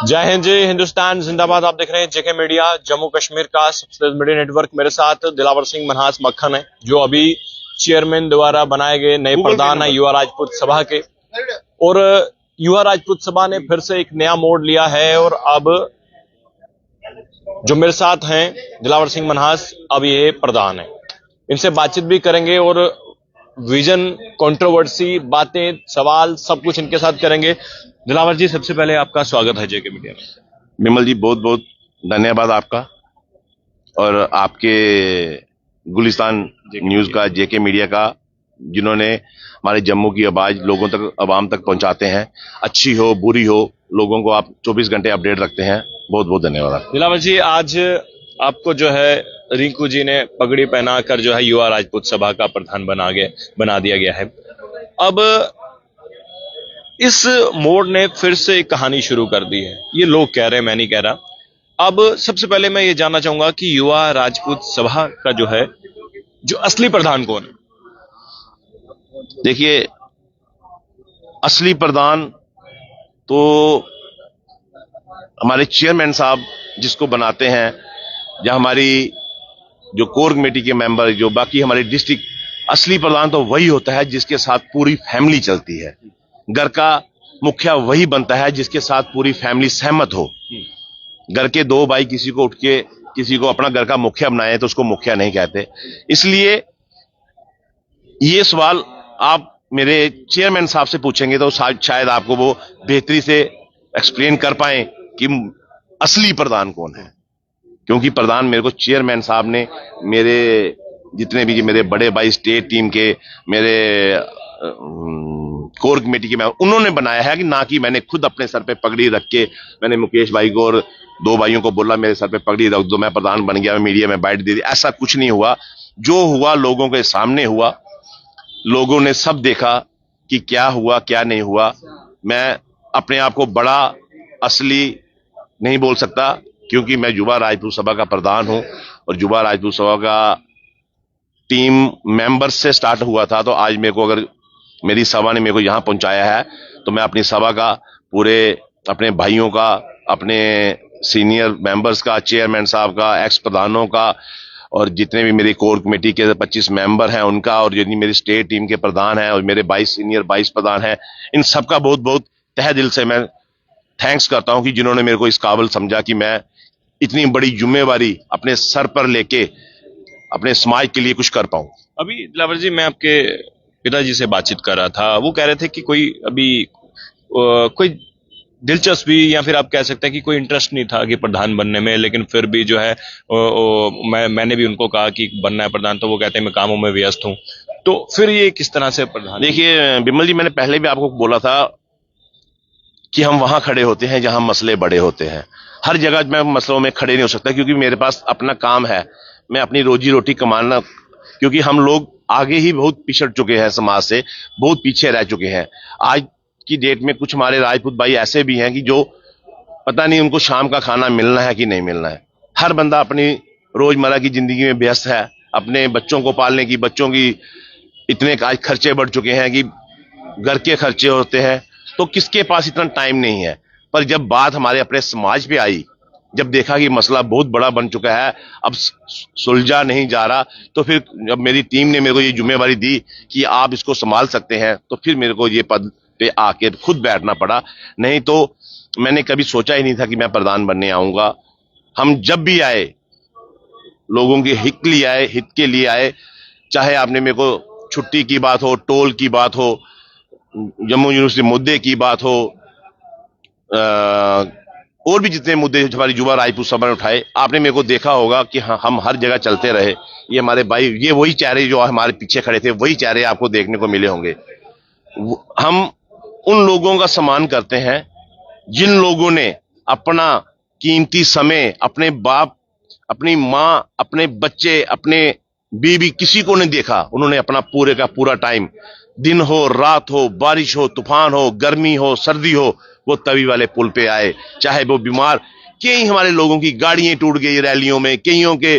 जय हिंद जी, हिंदुस्तान जिंदाबाद। आप देख रहे हैं जेके मीडिया, जम्मू कश्मीर का सबसे मीडिया नेटवर्क। मेरे साथ दिलावर सिंह मनहास मक्खन है, जो अभी चेयरमैन द्वारा बनाए गए नए प्रधान है युवा राजपूत सभा के। और युवा राजपूत सभा ने फिर से एक नया मोड़ लिया है और अब जो मेरे साथ हैं दिलावर सिंह मनहास, अब ये प्रधान है। इनसे बातचीत भी करेंगे और विजन, कंट्रोवर्सी, बातें, सवाल सब कुछ इनके साथ करेंगे। दिलावर जी, सबसे पहले आपका स्वागत है जेके मीडिया में। विमल जी, बहुत बहुत धन्यवाद आपका और आपके गुलिस्तान न्यूज का, जेके मीडिया का, जिन्होंने हमारे जम्मू की आवाज लोगों तक, आवाम तक पहुंचाते हैं। अच्छी हो बुरी हो, लोगों को आप 24 घंटे अपडेट रखते हैं। बहुत बहुत धन्यवाद आपका। दिलावर जी, आज आपको जो है रिंकू जी ने पगड़ी पहनाकर जो है युवा राजपूत सभा का प्रधान बना दिया गया है। अब इस मोड़ ने फिर से एक कहानी शुरू कर दी है, ये लोग कह रहे हैं, मैं नहीं कह रहा। अब सबसे पहले मैं ये जानना चाहूंगा कि युवा राजपूत सभा का जो है, जो असली प्रधान कौन है? देखिए, असली प्रधान तो हमारे चेयरमैन साहब जिसको बनाते हैं, या हमारी जो कोर कमेटी के मेंबर, जो बाकी हमारे डिस्ट्रिक्ट, असली प्रधान तो वही होता है जिसके साथ पूरी फैमिली चलती है। घर का मुखिया वही बनता है जिसके साथ पूरी फैमिली सहमत हो। घर के दो भाई किसी को उठ के किसी को अपना घर का मुखिया बनाए तो उसको मुखिया नहीं कहते। इसलिए ये सवाल आप मेरे चेयरमैन साहब से पूछेंगे तो शायद आपको वो बेहतरी से एक्सप्लेन कर पाए कि असली प्रधान कौन है। क्योंकि प्रधान मेरे को चेयरमैन साहब ने, मेरे जितने भी मेरे बड़े भाई स्टेट टीम के, मेरे कोर कमेटी के उन्होंने बनाया है, कि ना कि मैंने खुद अपने सर पे पगड़ी रख के मैंने मुकेश भाई को और दो भाइयों को बोला मेरे सर पे पगड़ी रख दो, मैं प्रधान बन गया, मीडिया में बाइट दे दी। ऐसा कुछ नहीं हुआ। जो हुआ लोगों के सामने हुआ, लोगों ने सब देखा कि क्या हुआ क्या नहीं हुआ। मैं अपने आप को बड़ा असली नहीं बोल सकता, क्योंकि मैं युवा राजपूत सभा का प्रधान हूं और युवा राजपूत सभा का टीम मेंबर्स से स्टार्ट हुआ था। तो आज मेरे को, अगर मेरी सभा ने मेरे को यहां पहुंचाया है, तो मैं अपनी सभा का, पूरे अपने भाइयों का, अपने सीनियर मेंबर्स का, चेयरमैन साहब का, एक्स प्रधानों का, और जितने भी मेरी कोर कमेटी के 25 मेंबर हैं उनका, और जितनी मेरी स्टेट टीम के प्रधान हैं और मेरे 22 सीनियर 22 प्रधान हैं, इन सबका बहुत बहुत तहे दिल से मैं थैंक्स करता हूं कि जिन्होंने मेरे को इस काबिल समझा कि मैं इतनी बड़ी जिम्मेवारी अपने सर पर लेके अपने समाज के लिए कुछ कर पाऊं। अभी दिलावर जी, मैं आपके पिताजी से बातचीत कर रहा था, वो कह रहे थे कि कोई अभी कोई दिलचस्पी, या फिर आप कह सकते हैं कि कोई इंटरेस्ट नहीं था कि प्रधान बनने में, लेकिन फिर भी जो है मैंने भी उनको कहा कि बनना है प्रधान, तो वो कहते हैं मैं कामों में व्यस्त हूं। तो फिर ये किस तरह से प्रधान? देखिए विमल जी, मैंने पहले भी आपको बोला था कि हम वहां खड़े होते हैं जहां मसले बड़े होते हैं। हर जगह मैं मसलों में खड़े नहीं हो सकता, क्योंकि मेरे पास अपना काम है, मैं अपनी रोजी रोटी कमाना, क्योंकि हम लोग आगे ही बहुत पिछड़ चुके हैं, समाज से बहुत पीछे रह चुके हैं। आज की डेट में कुछ हमारे राजपूत भाई ऐसे भी हैं कि जो पता नहीं उनको शाम का खाना मिलना है कि नहीं मिलना है। हर बंदा अपनी रोजमर्रा की जिंदगी में व्यस्त है, अपने बच्चों को पालने की, बच्चों की इतने आज खर्चे बढ़ चुके हैं कि घर के खर्चे होते हैं, तो किसके पास इतना टाइम नहीं है। पर जब बात हमारे अपने समाज पे आई, जब देखा कि मसला बहुत बड़ा बन चुका है, अब सुलझा नहीं जा रहा, तो फिर जब मेरी टीम ने मेरे को ये जिम्मेवारी दी कि आप इसको संभाल सकते हैं, तो फिर मेरे को ये पद पे आके खुद बैठना पड़ा। नहीं तो मैंने कभी सोचा ही नहीं था कि मैं प्रधान बनने आऊंगा। हम जब भी आए, लोगों के हित के लिए आए, हित के लिए आए। चाहे आपने मेरे को छुट्टी की बात हो, टोल की बात हो, जम्मू यूनिवर्सिटी मुद्दे की बात हो, और भी जितने मुद्दे हमारी युवा राजपूत सभा ने उठाए, आपने मेरे को देखा होगा कि हाँ, हम हर जगह चलते रहे। ये हमारे भाई, ये वही चेहरे जो हमारे पीछे खड़े थे, वही चेहरे आपको देखने को मिले होंगे। हम उन लोगों का सम्मान करते हैं जिन लोगों ने अपना कीमती समय, अपने बाप, अपनी माँ, अपने बच्चे, अपने बीवी, किसी को नहीं देखा, उन्होंने अपना पूरे का पूरा टाइम, दिन हो रात हो, बारिश हो, तूफान हो, गर्मी हो, सर्दी हो, वो तवी वाले पुल पे आए। चाहे वो बीमार, कई हमारे लोगों की गाड़ियां टूट गई रैलियों में, कईयों के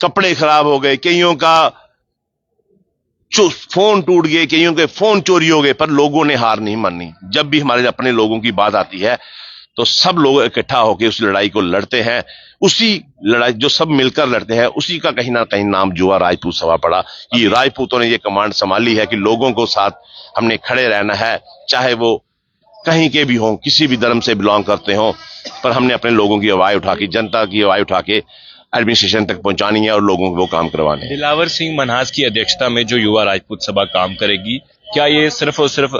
कपड़े खराब हो गए, कईयों का फोन टूट गए, कईयों के फोन चोरी हो गए, पर लोगों ने हार नहीं मानी। जब भी हमारे अपने लोगों की बात आती है तो सब लोग इकट्ठा होकर उस लड़ाई को लड़ते हैं। उसी लड़ाई जो सब मिलकर लड़ते हैं, उसी का कहीं ना कहीं नाम युवा राजपूत सभा पड़ा कि राजपूतों ने ये कमांड संभाली है कि लोगों को साथ हमने खड़े रहना है, चाहे वो कहीं के भी हों, किसी भी धर्म से बिलोंग करते हों, पर हमने अपने लोगों की आवाज उठा के, जनता की आवाज उठा के एडमिनिस्ट्रेशन तक पहुंचानी है और लोगों को वो काम करवाने हैं। दिलावर सिंह मनहास की अध्यक्षता में जो युवा राजपूत सभा काम करेगी, क्या ये सिर्फ और सिर्फ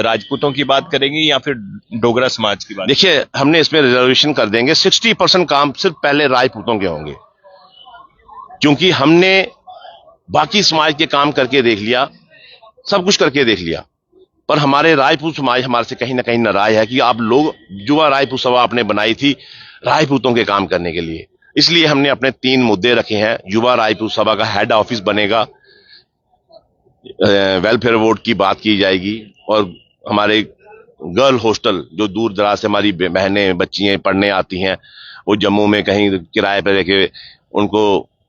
राजपूतों की बात करेगी या फिर डोगरा समाज की बात? देखिए, हमने इसमें रिजर्वेशन कर देंगे। 60% काम सिर्फ पहले राजपूतों के होंगे, क्योंकि हमने बाकी समाज के काम करके देख लिया, सब कुछ करके देख लिया, पर हमारे राजपूत समाज हमारे से कहीं ना कहीं नाराज है कि आप लोग, युवा राजपूत सभा आपने बनाई थी राजपूतों के काम करने के लिए। इसलिए हमने अपने 3 मुद्दे रखे हैं। युवा राजपूत सभा का हेड ऑफिस बनेगा, वेलफेयर बोर्ड की बात की जाएगी, और हमारे गर्ल हॉस्टल जो दूर दराज से हमारी बहनें बच्चियां पढ़ने आती हैं, वो जम्मू में कहीं किराए पर रह उनको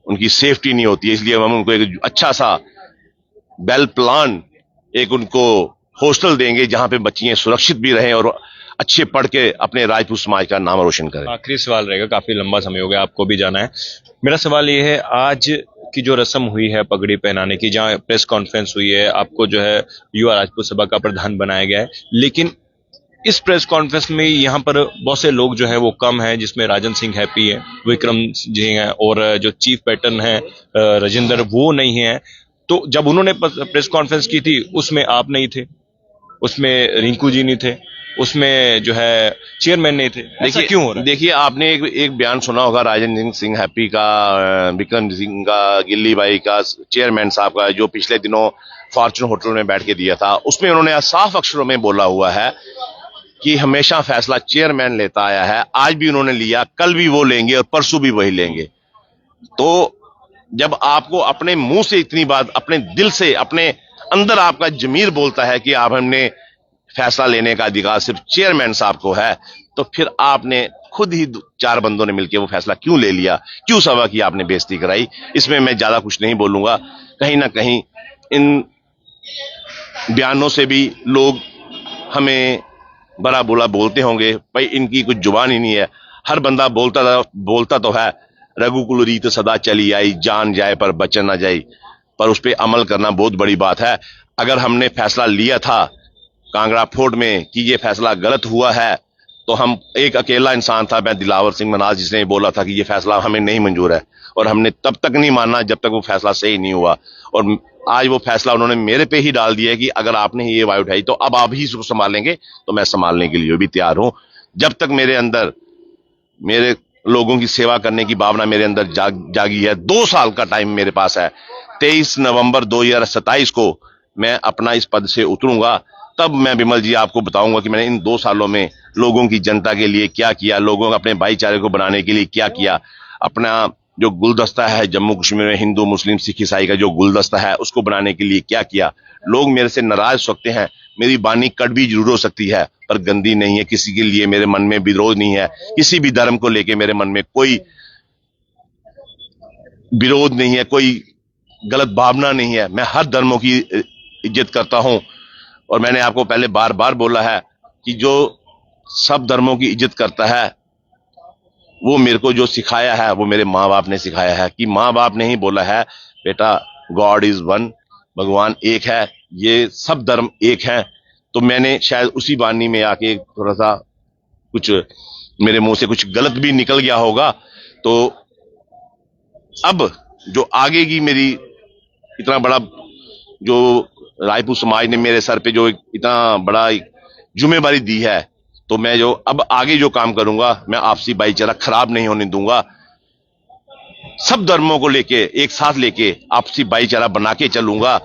उनकी सेफ्टी नहीं होती है, इसलिए हम उनको एक अच्छा सा वेल प्लान एक उनको हॉस्टल देंगे जहां पे बच्चियां सुरक्षित भी रहें और अच्छे पढ़ के अपने राजपूत समाज का नाम रोशन करें। आखिरी सवाल रहेगा, काफी लंबा समय हो गया, आपको भी जाना है। मेरा सवाल ये है, आज की जो रस्म हुई है पगड़ी पहनाने की, जहां प्रेस कॉन्फ्रेंस हुई है, आपको जो है युवा राजपूत सभा का प्रधान बनाया गया है, लेकिन इस प्रेस कॉन्फ्रेंस में यहाँ पर बहुत से लोग जो है वो कम है, जिसमें राजन सिंह हैप्पी है, विक्रम जी हैं, और जो चीफ पैटर्न है राजेंद्र, वो नहीं है। तो जब उन्होंने प्रेस कॉन्फ्रेंस की थी उसमें आप नहीं थे, उसमें रिंकू जी नहीं थे, उसमें जो है चेयरमैन नहीं थे। ऐसा क्यों हो रहा है? देखिए, आपने एक बयान सुना होगा राजन सिंह हैप्पी का, विक्रम सिंह का, गिल्ली भाई का, चेयरमैन साहब का, जो पिछले दिनों फॉर्चून होटल में बैठ के दिया था। उसमें उन्होंने साफ अक्षरों में बोला हुआ है कि हमेशा फैसला चेयरमैन लेता आया है, आज भी उन्होंने लिया, कल भी वो लेंगे और परसों भी वही लेंगे। तो जब आपको अपने मुंह से इतनी बात, अपने दिल से, अपने अंदर आपका जमीर बोलता है कि आप हमने फैसला लेने का अधिकार सिर्फ चेयरमैन साहब को है, तो फिर आपने खुद ही 4 बंदों ने मिलकर वो फैसला क्यों ले लिया, क्यों सभा की आपने बेइज्जती कराई? इसमें मैं ज्यादा कुछ नहीं बोलूंगा। कहीं ना कहीं इन बयानों से भी लोग हमें बड़ा बुरा बोलते होंगे, भाई इनकी कुछ जुबान ही नहीं है। हर बंदा बोलता तो है, रघुकुल रीत सदा चली आई, जान जाए पर बचन ना जाए, पर उस पर अमल करना बहुत बड़ी बात है। अगर हमने फैसला लिया था कांगड़ा फोर्ट में कि ये फैसला गलत हुआ है, तो हम एक अकेला इंसान था, मैं दिलावर सिंह मनहास, जिसने बोला था कि ये फैसला हमें नहीं मंजूर है, और हमने तब तक नहीं माना जब तक वो फैसला सही नहीं हुआ। और आज वो फैसला उन्होंने मेरे पे ही डाल दिया है कि अगर आपने ये आवाज उठाई तो अब आप ही इसको संभालेंगे, तो मैं संभालने के लिए भी तैयार हूं। जब तक मेरे अंदर मेरे लोगों की सेवा करने की भावना मेरे अंदर जागी है, 2 साल का टाइम मेरे पास है। 23 नवंबर 2027 को मैं अपना इस पद से उतरूंगा, तब मैं बिमल जी आपको बताऊंगा कि मैंने इन 2 सालों में लोगों की, जनता के लिए क्या किया, लोगों को अपने भाईचारे को बनाने के लिए क्या किया, अपना जो गुलदस्ता है जम्मू कश्मीर में हिंदू मुस्लिम सिख ईसाई का जो गुलदस्ता है उसको बनाने के लिए क्या किया। लोग मेरे से नाराज हो सकते हैं, मेरी बानी कड़वी जरूर हो सकती है, पर गंदी नहीं है। किसी के लिए मेरे मन में विरोध नहीं है, किसी भी धर्म को लेके मेरे मन में कोई विरोध नहीं है, कोई गलत भावना नहीं है। मैं हर धर्मों की इज्जत करता हूं, और मैंने आपको पहले बार बार बोला है कि जो सब धर्मों की इज्जत करता है, वो मेरे को जो सिखाया है वो मेरे माँ बाप ने सिखाया है, कि माँ बाप ने ही बोला है बेटा गॉड इज वन, भगवान एक है, ये सब धर्म एक है। तो मैंने शायद उसी वाणी में आके थोड़ा सा कुछ मेरे मुंह से कुछ गलत भी निकल गया होगा। तो अब जो आगे की मेरी इतना बड़ा जो राजपूत समाज ने मेरे सर पे जो इतना बड़ा जिम्मेवारी दी है, तो मैं जो अब आगे जो काम करूंगा, मैं आपसी भाईचारा खराब नहीं होने दूंगा। सब धर्मों को लेके एक साथ लेके आपसी भाईचारा बना के चलूंगा,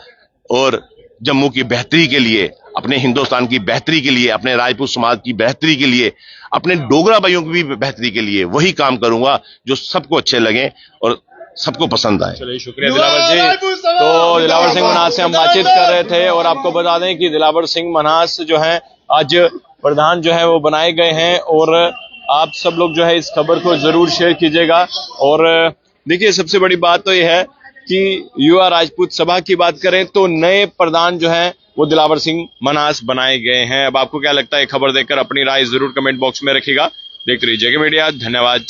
और जम्मू की बेहतरी के लिए, अपने हिंदुस्तान की बेहतरी के लिए, अपने राजपूत समाज की बेहतरी के लिए, अपने डोगरा भाइयों की भी बेहतरी के लिए वही काम करूंगा जो सबको अच्छे लगे और सबको पसंद आए। चलिए, शुक्रिया दिलावर जी। तो दिलावर सिंह मनहास से हम बातचीत कर रहे थे, और आपको बता दें कि दिलावर सिंह मनहास जो है आज प्रधान जो है वो बनाए गए हैं, और आप सब लोग जो है इस खबर को जरूर शेयर कीजिएगा। और देखिए, सबसे बड़ी बात तो ये है कि युवा राजपूत सभा की बात करें तो नए प्रधान जो हैं वो दिलावर सिंह मन्हास बनाए गए हैं। अब आपको क्या लगता है, खबर देखकर अपनी राय जरूर कमेंट बॉक्स में रखिएगा। देखते रहिए जेके मीडिया। धन्यवाद।